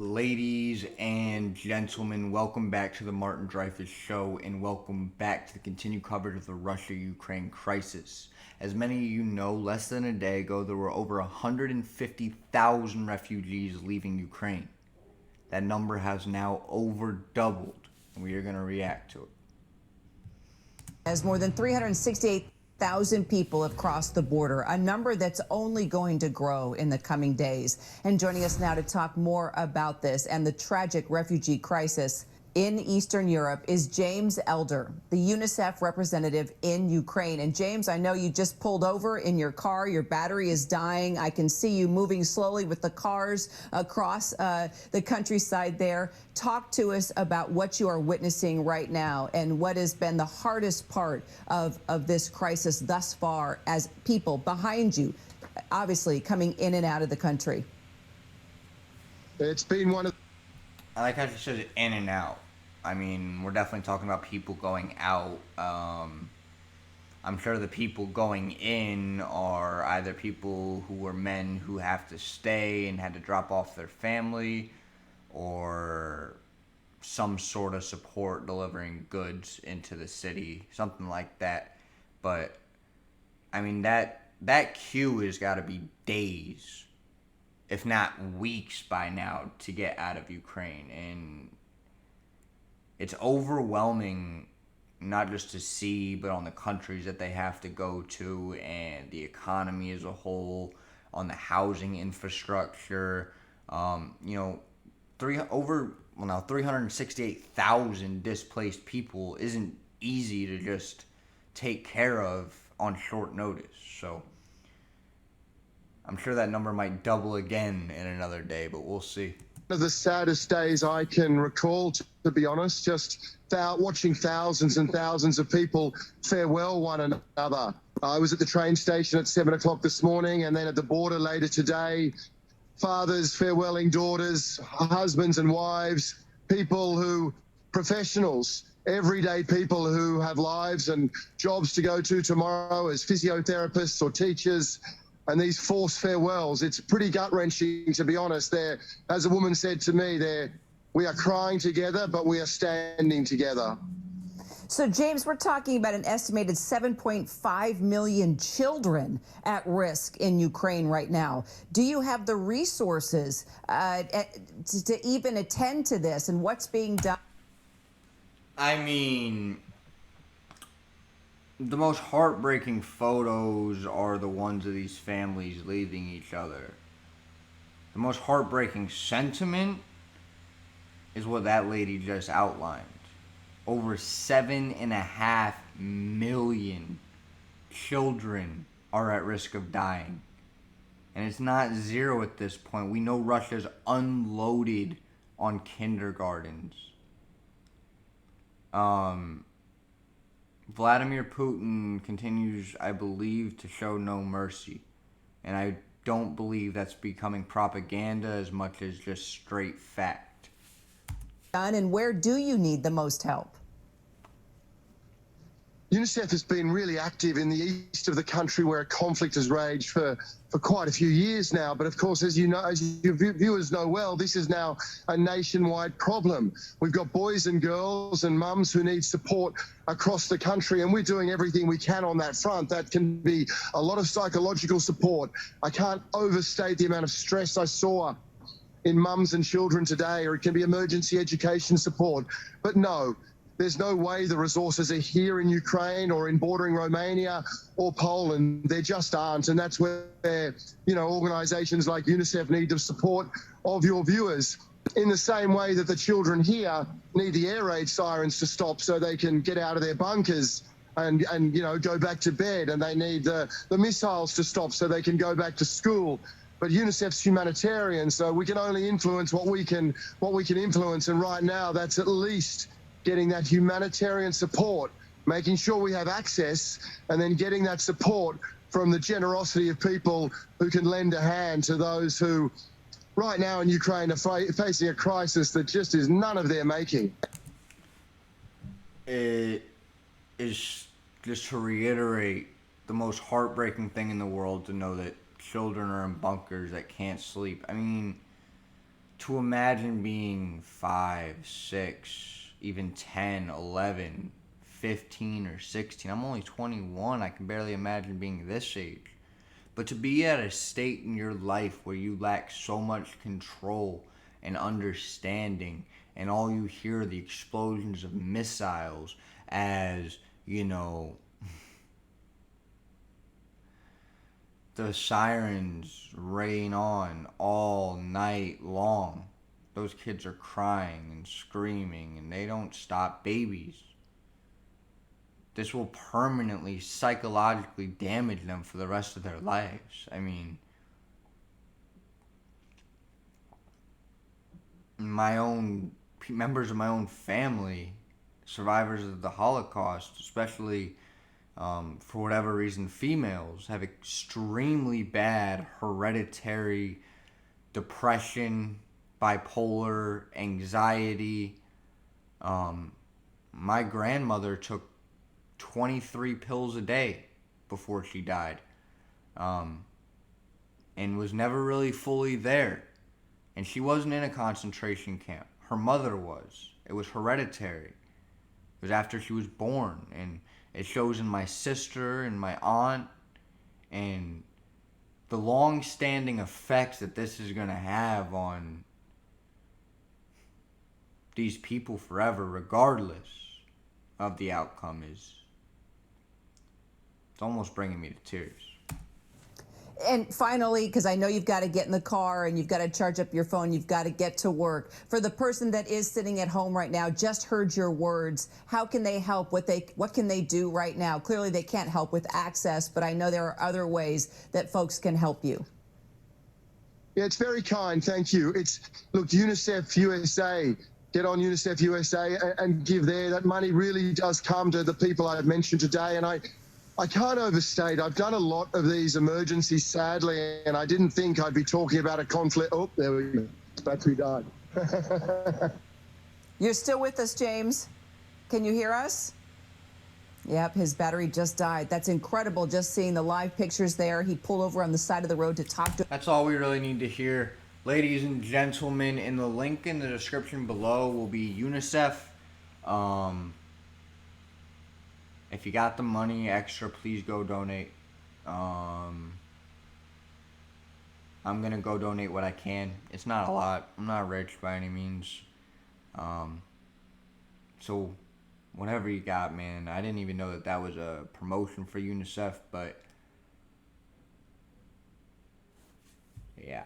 Ladies and gentlemen, welcome back to the Martin Dreyfus Show, and welcome back to the continued coverage of the Russia-Ukraine crisis. As many of you know, less than a day ago, there were over 150,000 refugees leaving Ukraine. That number has now over doubled, and we are going to react to it. As more than 368,000 people have crossed the border, a number that's only going to grow in the coming days. And joining us now to talk more about this and the tragic refugee crisis in Eastern Europe is James Elder, the UNICEF representative in Ukraine. And James, I know you just pulled over in your car. Your battery is dying. I can see you moving slowly with the cars across the countryside there. Talk to us about what you are witnessing right now and what has been the hardest part of this crisis thus far as people behind you, obviously coming in and out of the country. It's been one of... I like how she says it, in and out. I mean, we're definitely talking about people going out. I'm sure the people going in are either people who were men who have to stay and had to drop off their family, or some sort of support delivering goods into the city, something like that. But, I mean, that queue has got to be days, if not weeks by now, to get out of Ukraine. And it's overwhelming, not just to see, but on the countries that they have to go to and the economy as a whole, on the housing infrastructure. 368,000 displaced people isn't easy to just take care of on short notice. So I'm sure that number might double again in another day, but we'll see. One of the saddest days I can recall, to be honest, just watching thousands and thousands of people farewell one another. I was at the train station at 7 o'clock this morning, and then at the border later today, fathers farewelling daughters, husbands and wives, professionals, everyday people who have lives and jobs to go to tomorrow as physiotherapists or teachers. And these forced farewells, it's pretty gut-wrenching, to be honest. There, as a woman said to me, we are crying together, but we are standing together. So, James, we're talking about an estimated 7.5 million children at risk in Ukraine right now. Do you have the resources to even attend to this, and what's being done? I mean, the most heartbreaking photos are the ones of these families leaving each other. The most heartbreaking sentiment is what that lady just outlined. Over 7.5 million children are at risk of dying. And it's not zero at this point. We know Russia's unloaded on kindergartens. Vladimir Putin continues, I believe, to show no mercy. And I don't believe that's becoming propaganda as much as just straight fact. And where do you need the most help? UNICEF has been really active in the east of the country, where a conflict has raged for quite a few years now. But of course, as you know, as your viewers know well, this is now a nationwide problem. We've got boys and girls and mums who need support across the country, and we're doing everything we can on that front. That can be a lot of psychological support. I can't overstate the amount of stress I saw in mums and children today, or it can be emergency education support. But no, there's no way the resources are here in Ukraine or in bordering Romania or Poland. There just aren't. And that's where, organizations like UNICEF need the support of your viewers. In the same way that the children here need the air raid sirens to stop so they can get out of their bunkers and go back to bed, and they need the missiles to stop so they can go back to school. But UNICEF's humanitarian, so we can only influence what we can influence. And right now, that's at least getting that humanitarian support, making sure we have access, and then getting that support from the generosity of people who can lend a hand to those who, right now in Ukraine, are facing a crisis that just is none of their making. It is, just to reiterate, the most heartbreaking thing in the world to know that children are in bunkers that can't sleep. I mean, to imagine being 5, 6, even 10, 11, 15, or 16. I'm only 21. I can barely imagine being this age. But to be at a state in your life where you lack so much control and understanding, and all you hear are the explosions of missiles as, the sirens rain on all night long. Those kids are crying and screaming, and they don't stop. Babies. This will permanently, psychologically damage them for the rest of their lives. I mean, my own members of my own family, survivors of the Holocaust, especially for whatever reason, females have extremely bad hereditary depression, bipolar, anxiety. My grandmother took 23 pills a day before she died, and was never really fully there. And she wasn't in a concentration camp. Her mother was. It was hereditary. It was after she was born, and it shows in my sister and my aunt, and the long-standing effects that this is going to have on these people forever, regardless of the outcome, it's almost bringing me to tears. And finally, because I know you've got to get in the car and you've got to charge up your phone, you've got to get to work. For the person that is sitting at home right now, just heard your words, how can they help? What can they do right now? Clearly they can't help with access, but I know there are other ways that folks can help you. Yeah, it's very kind. Thank you. Look, UNICEF USA. Get on UNICEF USA and give there. That money really does come to the people I've mentioned today. And I can't overstate. I've done a lot of these emergencies, sadly, and I didn't think I'd be talking about a conflict. Oh, there we go. Battery died. You're still with us, James? Can you hear us? Yep, his battery just died. That's incredible, just seeing the live pictures there. He pulled over on the side of the road to talk to... That's all we really need to hear. Ladies and gentlemen, in the link in the description below will be UNICEF. If you got the money extra, please go donate. I'm going to go donate what I can. It's not a lot. I'm not rich by any means. So, whatever you got, man. I didn't even know that was a promotion for UNICEF, but yeah.